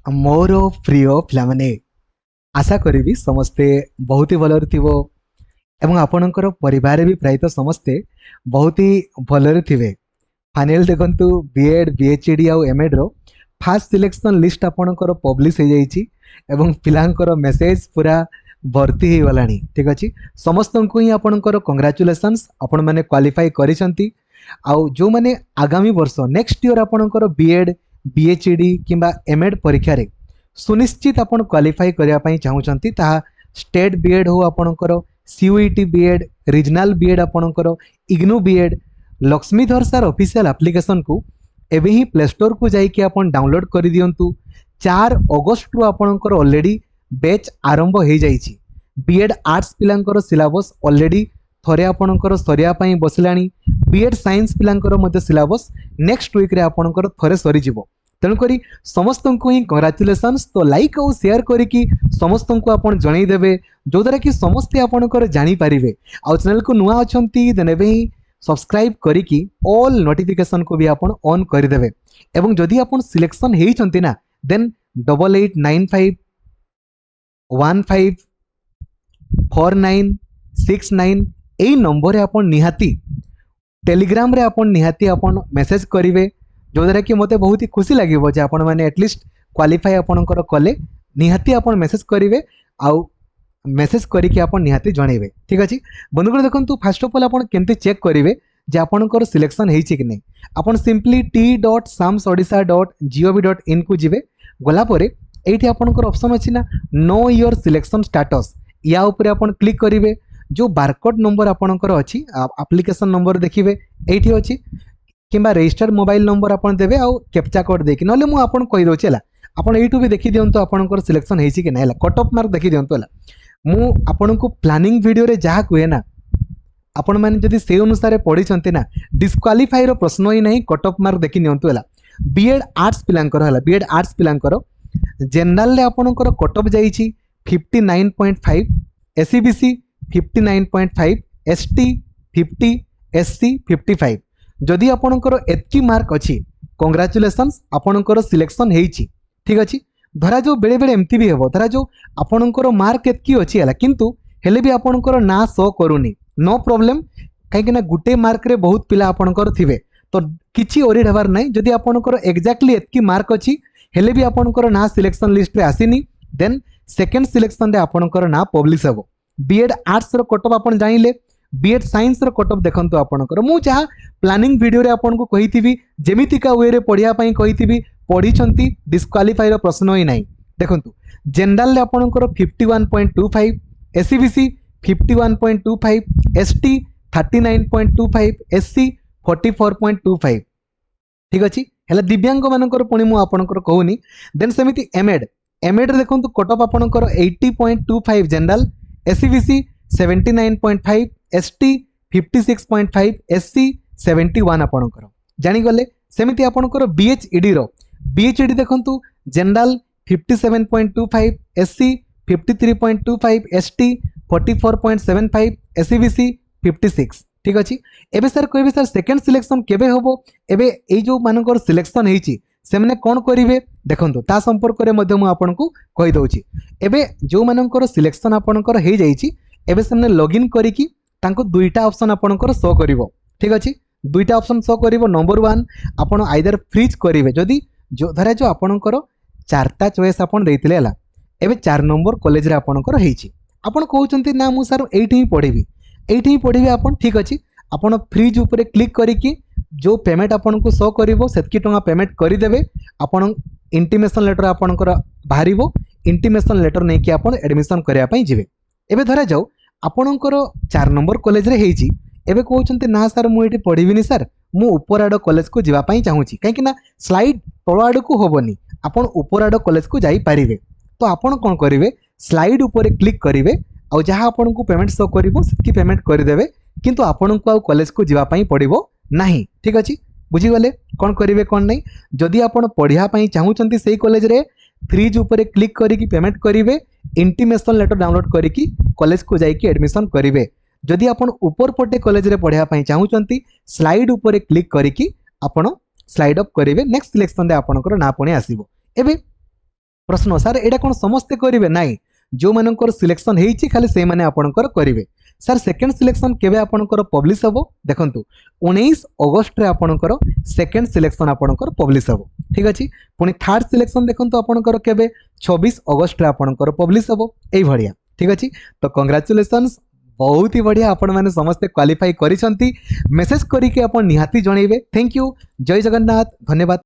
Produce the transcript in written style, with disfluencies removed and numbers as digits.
मोर प्रिय पिलामाने आशा करी समस्ते बहुत ही भलरे थिबो एवं आपणकर परिवार भी प्रायतः समस्ते बहुत ही भलरे थिबे। फाइनल देखंतु बीएड बीएचडी आउ एमएड रो फास्ट सिलेक्शन लिस्ट आपणकर पब्लिश हो जाइछि एवं पिलांकर मेसेज पूरा भर्ती हो गलानी। ठीक अछि, समस्त को ही आपणकर कांग्रेचुलेशंस, आपण माने क्वालिफाई करिसंती। आउ जो माने आगामी वर्ष नेक्स्ट ईयर आपणकर बीएड बीएचडी किंबा एमएड परीक्षा रे सुनिश्चित आपण क्वालिफाई करिया पई चाहुचंती, ताहा स्टेट बीएड हो आपणकर सीयूईटी बीएड रीजनल बीएड आपणकर IGNOU BEd Laxmidhar sir official application को एबे ही प्ले स्टोर को जाइए आप डाउनलोड कर दिंतु। 4 अगस्त रु आपणकर ऑलरेडी बैच आरंभ हो जाइए। बीएड आर्ट्स पिलांकर सिलेबस ऑलरेडी थरे आपणकर सरिया पई बसलानी। बीएड साइंस पिलांकर मध्य सिलेबस नेक्स्ट वीक रे आपणकर थरे सरी जिवो। तेणुकरी समस्त को ही कंग्रेचुलेशंस। तो लाइक और शेयर करिकी समस्त को आपन जणई देबे, जो द्वारा कि समस्ते आपणकर जानि पारिबे। आ चैनल को नुआ अछंती देन एबे ही सब्सक्राइब करिकी ऑल नोटिफिकेशन को भी आपन ऑन कर देबे। एवं जदि आपन सिलेक्शन हेई छंती ना देन 8895154969 एई नंबर रे आपन निहाती टेलीग्राम रे आपन निहाती आपन मेसेज करिवे, जो द्वारा कि मते बहुत ही खुशी लगे जे आपण माने एटलिस्ट क्वालिफाई आपणकर कले निहाती आपन मेसेज करिवे आउ मेसेज करिके आपन निहाती जणेबे। ठीक अछि बंधुगण, देखंतु फर्स्ट ऑफ ऑल आपन केमती चेक करिवे जे आपणकर सिलेक्शन हेछि कि नै। आपन सिंपली t.samsodisha.gov.in को जिवे। गला परे एठी आपणकर ऑप्शन अछि ना नो योर सिलेक्शन स्टेटस, या ऊपर आपन क्लिक करिवे। जो बारकोड नंबर आपणकर अछि एप्लिकेशन नंबर देखिवे एठी अछि, किंबा रजिस्टर्ड मोबाइल नंबर आपन देबे आउ कैप्चा कोड देकी नले मु आपन कहि दोछि हला। आपन एठू भी देखि दियंतो आपनकर सिलेक्शन हेछि कि नै हला। कट ऑफ मार्क देखि दियंतो हला। मु आपन को प्लानिंग वीडियो रे जहा कुए ना आपण माने जदि से अनुसार पढ़ी छंती ना डिस्क्वालीफाई रो प्रश्न ही नहीं। कट ऑफ मार्क देखि नियंतो हला। बीएड आर्ट्स पिलांकर हला, बीएड आर्ट्स पिलांकर जनरल रे आपनकर कट ऑफ जाईछि 59.5, एससीबीसी 59.5, एसटी 50, एससी 55। जदि आपनकर एतकी मार्क अछि कांग्रेचुलेशंस, आपनकर सिलेक्शन हेछि। ठीक अछि, धरा जो बेले बेले एमती भी हेबो, धरा जो आपनकर मार्क एतकी अछि हला किंतु हेले भी आपनकर ना शो करूनी, नो प्रॉब्लम। काहे ना गुटे मार्क रे बहुत पिला आपनकर थिबे, तो किछि ओरिड हबार नै। जदि आपनकर एग्जैक्टली एतकी मार्क अछि हेले भी आपनकर ना सिलेक्शन लिस्ट रे आसीनी, देन सेकंड सिलेक्शन रे आपनकर ना पब्लिश हेबो। बीएड आर्ट्स रो कट ऑफ आपन जानिले, बीएड साइंस रो कट ऑफ देखंतु आपनकर मु जहा प्लानिंग वीडियो रे आपन को कहिथिबी जेमितिका वे रे पढिया पई कहिथिबी पढी छंती, डिस्क्वालीफाई रो प्रश्न ही नाही। देखंतु जनरल रे आपनकर 51.25, एससीबीसी 51.25, एसटी 39.25, एससी 44.25। ठीक अछि हेला दिव्यांग मानकर पुणी मु आपनकर कहूनी। देन सेमिति एमएड, एमएड रे देखंतु कट ऑफ आपनकर 80.25 जनरल, एससीबीसी 79.5, एसटी 56.5, एससी 71 आपनकर जानि गले। सेमिति आपनकर बीएचईडी रो, बीएचईडी देखंतु जनरल 57.25, एससी 53.25, एसटी 44.75, एससीबीसी 56। ठीक अछि, एबे सर कहबे सर सेकंड सिलेक्शन केबे होबो। एबे एई जो मानकर सिलेक्शन हेछि से माने कोन करिवे देखंतु ता संपर्क रे मध्य मु आपन को कहि दोछि। एबे जो मानकर सिलेक्शन आपनकर हे जाइछि एबे से माने लॉगिन करिकि तांको दुईटा ऑप्शन आपनकर शो करिवो। ठीक अछि, दुईटा ऑप्शन शो करिवो। नंबर 1 आपन आइदर फ्रीज करिवे, जदि जो धरा जो आपनकर 4टा चॉइस आपन देइतिले हला, एबे 4 नंबर कॉलेज रे आपनकर हेछि। आपन कहउचंती ना मु सर एठी ही पढिबी, एठी ही पढिबे आपन। ठीक अछि, आपन फ्रीज ऊपर क्लिक करिकि जो पेमेंट आपन को शो करिवो सेतकी टंगा पेमेंट करि देबे। आपन इंटीमेशन लेटर आपनकर बाहरिवो, इंटीमेशन लेटर नै कि आपन एडमिशन करिया पई जिवे। एबे धरा जाऊ आपनकर 4 नंबर कॉलेज रे हेछि, एबे कहउचंती ना सर मु एठी पढिबिनी सर, मु ऊपर आड कॉलेज को जिवा पई चाहूची। काहे कि ना स्लाइड तळ आड को होबनी, आपन ऊपर आड कॉलेज को जाई पारिबे। तो आपन कोन करिवे स्लाइड ऊपर क्लिक करिवे और जहां आपन को पेमेंट शो करिवो सेतकी पेमेंट करि देबे, किंतु आपन को आ कॉलेज को जिवा पई पड़िबो नाही। ठीक अछि, बुझी गले कोन करिवे कोन नै। जदि आपन पढिया पई चाहूचंती सेही कॉलेज रे फ्रीज ऊपर क्लिक करिकि पेमेंट करिवे, इंटीमेशन लेटर डाउनलोड करिकि कॉलेज को जाइकि एडमिशन करिवे। जदि आपन ऊपर पटे कॉलेज रे पढिया पई चाहूचंती स्लाइड ऊपर क्लिक करिकि आपन स्लाइड अप करिवे, नेक्स्ट सिलेक्शन रे आपनकर ना पुणी आसीबो। एबे प्रश्न सर एटा कौन समस्ते करेंगे नाई जो मानकर सिलेक्शन होती खाली से माने आपणकर करेंगे सर सेकेंड सिलेक्शन केबे आपणकर पब्लिश हबो देखंतु 19 अगस्त रे आपणकर सेकेंड सिलेक्शन आपणकर पब्लिश हबो ठीक अछि पुनी थर्ड सिलेक्शन देखंतु आपणकर केबे 26 अगस्त रे आपणकर पब्लिश हबो एई भड़िया ठीक अछि तो कांग्रेचुलेशंस बहुत ही बढ़िया आपण मैंने समस्ते क्वालिफाई करिसंती मेसेज करिके आपण निहाती जणैबे थैंक यू जय जगन्नाथ धन्यवाद।